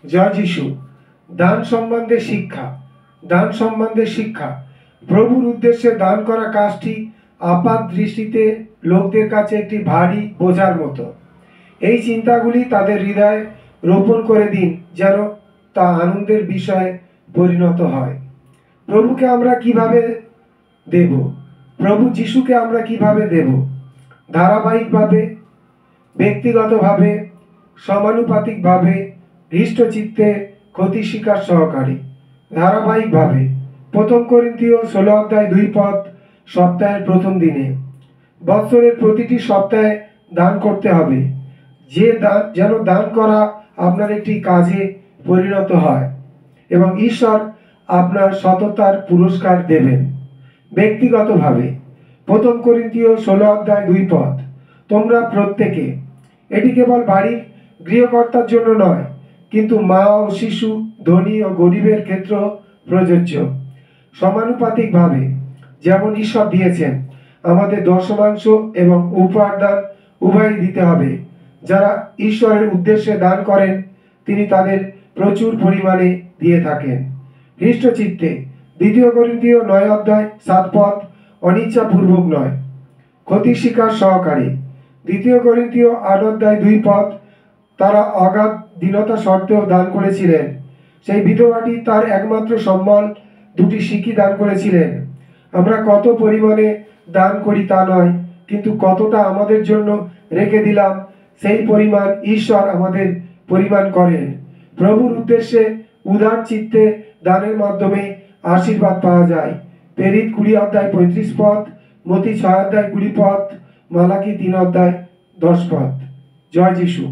জয় যিশু। দান সম্বন্ধে শিক্ষা। দান সম্বন্ধে শিক্ষা। প্রভুর উদ্দেশ্যে দান করা কাজটি আপাত দৃষ্টিতে লোকদের কাছে একটি ভারী বোঝার মতো। এই চিন্তাগুলি তাদের হৃদয়ে রোপণ করে দিন, যেন তা আনন্দের বিষয়ে পরিণত হয়। প্রভুকে আমরা কিভাবে দেব? প্রভু যিশুকে আমরা কিভাবে দেব? ধারাবাহিকভাবে, ব্যক্তিগতভাবে, সমানুপাতিকভাবে, হৃষ্টচিত্তে, ক্ষতি স্বীকার সহকারে। ধারাবাহিকভাবে 1 করিন্থীয় 16:2 সপ্তাহের প্রথম দিনে। বৎসরের প্রতিটি সপ্তাহে দান করতে হবে, যেন দান করা আপনার একটি কাজে পরিণত হয় এবং ঈশ্বর আপনার সততার পুরস্কার দেবেন। ব্যক্তিগতভাবে 1 করিন্থীয় 16:2 তোমরা প্রত্যেকে, এটি কেবল বাড়ির গৃহকর্তার জন্য নয়, কিন্তু মা ও শিশু, ধনী ও গরিবের ক্ষেত্র প্রযোজ্য। সমানুপাতিকভাবে যেমন ঈশ্বর দিয়েছেন, আমাদের দশমাংশ এবং উপহার দান উভয়ই দিতে হবে। যারা ঈশ্বরের উদ্দেশ্যে দান করেন, তিনি তাদের প্রচুর পরিমাণে দিয়ে থাকেন। হৃষ্টচিত্তে 2 করিন্থীয় 9:7 অনিচ্ছাপূর্বক নয়, ক্ষতি স্বীকার সহকারে। 2 করিন্থীয় 8:2 তারা অগাধ দীনতা সত্ত্বেও দান করেছিলেন। সেই বিধবাটি তার একমাত্র সম্বল 2টি সিকি দান করেছিলেন। আমরা কত পরিমাণে দান করি তা নয়, কিন্তু কতটা আমাদের জন্য রেখে দিলাম, সেই পরিমাণ ঈশ্বর আমাদের পরিমাণ করেন। প্রভুর উদ্দেশ্যে উদার চিত্তে দানের মাধ্যমে আশীর্বাদ পাওয়া যায়। প্রেরিত 20:35, মতি 6:20, মালাকি 3:10। জয় যিশু।